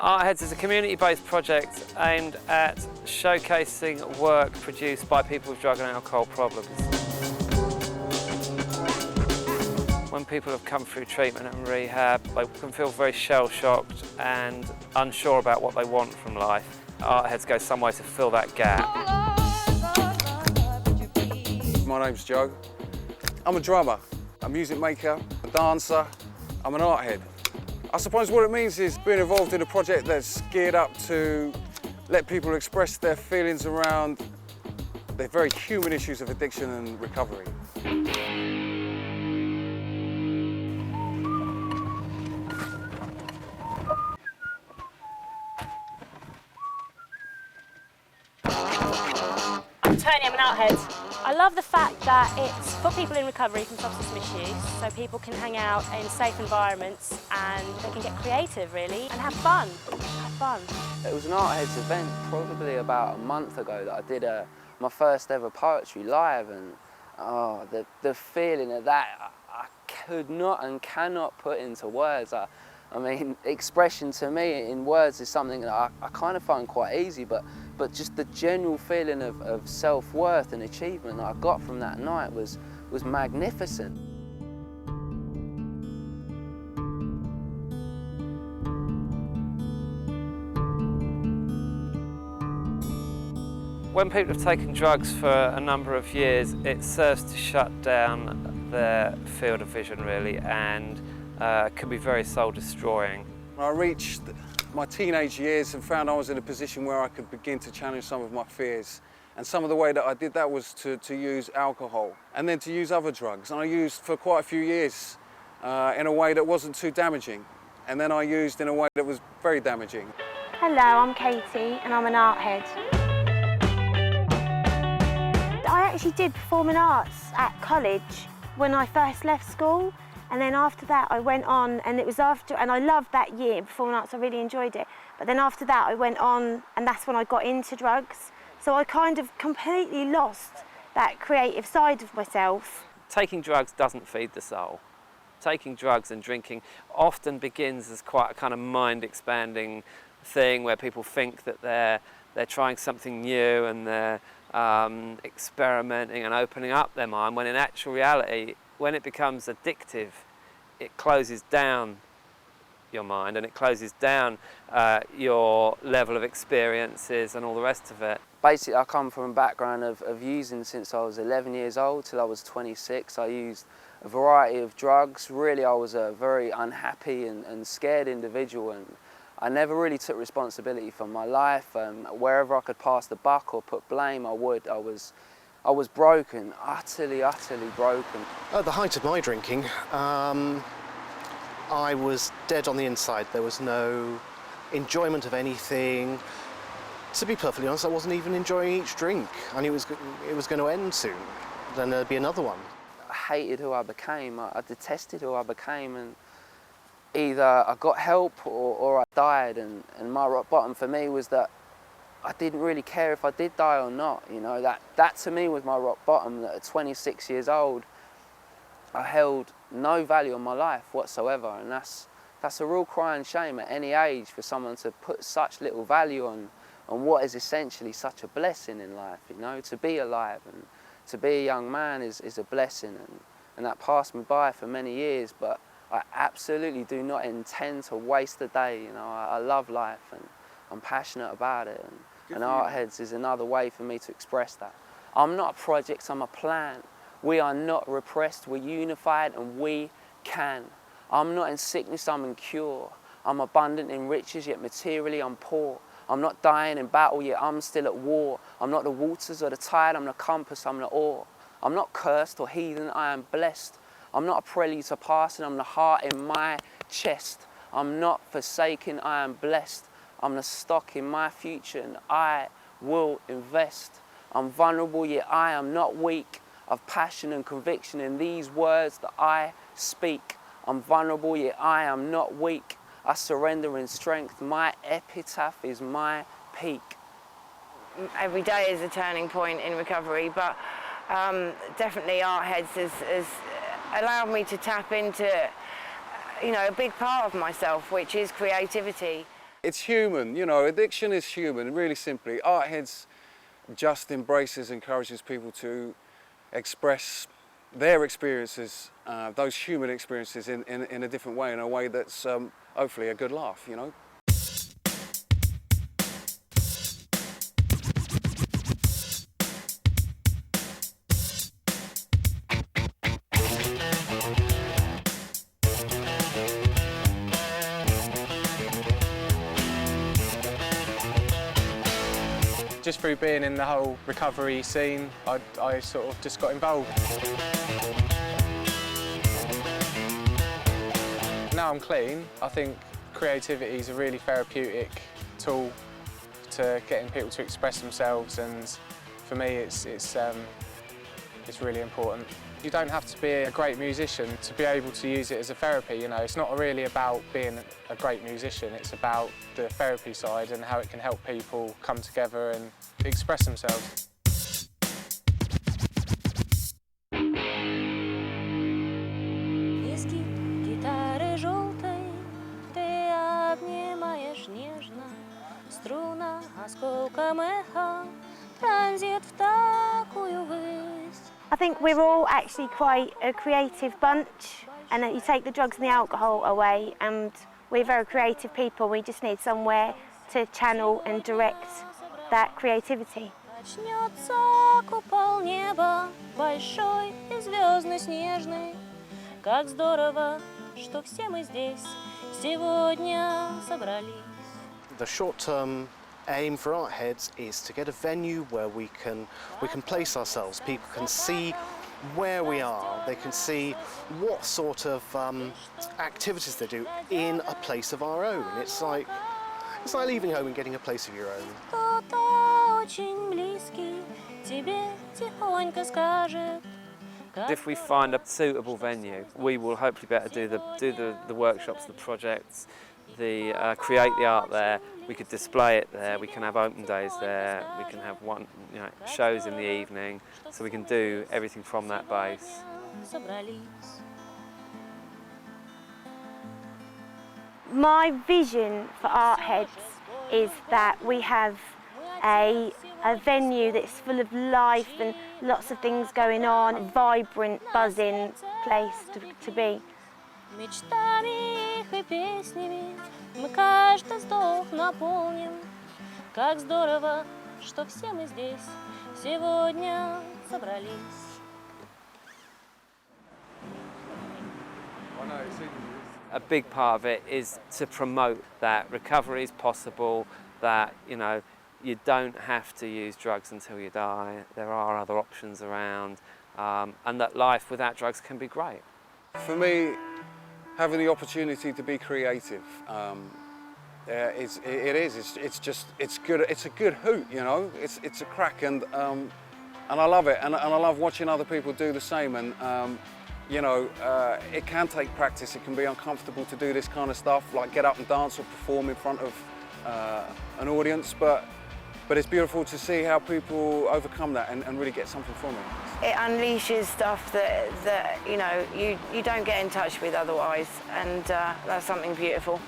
ArtHeads is a community-based project aimed at showcasing work produced by people with drug and alcohol problems. When people have come through treatment and rehab, they can feel very shell-shocked and unsure about what they want from life. ArtHeads goes some way to fill that gap. My name's Joe. I'm a drummer, a music maker, a dancer. I'm an arthead. I suppose what it means is being involved in a project that's geared up to let people express their feelings around the very human issues of addiction and recovery. I'm Tony, I'm an arthead. I love the fact that it's for people in recovery from substance misuse, so people can hang out in safe environments and they can get creative really and have fun. It was an ArtHeads event probably about a month ago that I did my first ever poetry live, and the feeling of that I could not and cannot put into words. I mean, expression to me in words is something that I kind of find quite easy, but just the general feeling of self-worth and achievement that I got from that night was magnificent. When people have taken drugs for a number of years, it serves to shut down their field of vision really, and can be very soul-destroying. I reached my teenage years and found I was in a position where I could begin to challenge some of my fears. And some of the way that I did that was to use alcohol and then to use other drugs. And I used for quite a few years in a way that wasn't too damaging. And then I used in a way that was very damaging. Hello, I'm Katie and I'm an arthead. I actually did performing arts at college when I first left school. And then after that I went on, and I loved that year in performing arts, I really enjoyed it. But then after that I went on, and that's when I got into drugs. So I kind of completely lost that creative side of myself. Taking drugs doesn't feed the soul. Taking drugs and drinking often begins as quite a kind of mind-expanding thing where people think that they're trying something new and they're experimenting and opening up their mind, when in actual reality, when it becomes addictive, it closes down your mind and it closes down your level of experiences and all the rest of it. Basically, I come from a background of using since I was 11 years old till I was 26. I used a variety of drugs. Really, I was a very unhappy and scared individual, and I never really took responsibility for my life. Wherever I could pass the buck or put blame, I would. I was broken, utterly broken. At the height of my drinking, I was dead on the inside. There was no enjoyment of anything. To be perfectly honest, I wasn't even enjoying each drink. I knew it was going to end soon. Then there'd be another one. I hated who I became. I detested who I became, and either I got help or I died. And my rock bottom for me was that I didn't really care if I did die or not. You know, that to me was my rock bottom. That at 26 years old, I held no value on my life whatsoever, and that's a real crying shame at any age for someone to put such little value on what is essentially such a blessing in life. You know, to be alive and to be a young man is a blessing, and that passed me by for many years. But I absolutely do not intend to waste a day. You know, I love life and I'm passionate about it, and ArtHeads is another way for me to express that. I'm not a project, I'm a plan. We are not repressed, we're unified, and we can. I'm not in sickness, I'm in cure. I'm abundant in riches, yet materially I'm poor. I'm not dying in battle, yet I'm still at war. I'm not the waters or the tide, I'm the compass, I'm the oar. I'm not cursed or heathen, I am blessed. I'm not a prelude to passing, I'm the heart in my chest. I'm not forsaken, I am blessed. I'm the stock in my future and I will invest. I'm vulnerable, yet I am not weak. Of passion and conviction in these words that I speak. I'm vulnerable, yet I am not weak. I surrender in strength. My epitaph is my peak. Every day is a turning point in recovery, but definitely ArtHeads has allowed me to tap into, you know, a big part of myself, which is creativity. It's human, you know, addiction is human, really simply. ArtHeads just encourages people to express their experiences, those human experiences in a different way, in a way that's hopefully a good laugh, you know. Just through being in the whole recovery scene, I sort of just got involved. Now I'm clean, I think creativity is a really therapeutic tool to getting people to express themselves, and for me it's really important. You don't have to be a great musician to be able to use it as a therapy, you know. It's not really about being a great musician, it's about the therapy side and how it can help people come together and express themselves. I think we're all actually quite a creative bunch, and that you take the drugs and the alcohol away and we're very creative people. We just need somewhere to channel and direct that creativity. The short-term aim for ArtHeads is to get a venue where we can place ourselves. People can see where we are. They can see what sort of activities they do in a place of our own. It's like leaving home and getting a place of your own. If we find a suitable venue, we will hopefully be able to do the workshops, the projects, create the art there. We could display it there. We can have open days there. We can have shows in the evening, so we can do everything from that base. My vision for ArtHeads is that we have a venue that's full of life and lots of things going on, a vibrant, buzzing place to be. Мы каждый вздох наполним. Как здорово, что все мы здесь сегодня собрались. A big part of it is to promote that recovery is possible, that you don't have to use drugs until you die. There are other options around, and that life without drugs can be great. For me, having the opportunity to be creative, it's good. It's a good hoot, you know. It's a crack, and I love it, and I love watching other people do the same. And it can take practice. It can be uncomfortable to do this kind of stuff, like get up and dance or perform in front of an audience, but it's beautiful to see how people overcome that and really get something from it. It unleashes stuff that you don't get in touch with otherwise, and that's something beautiful.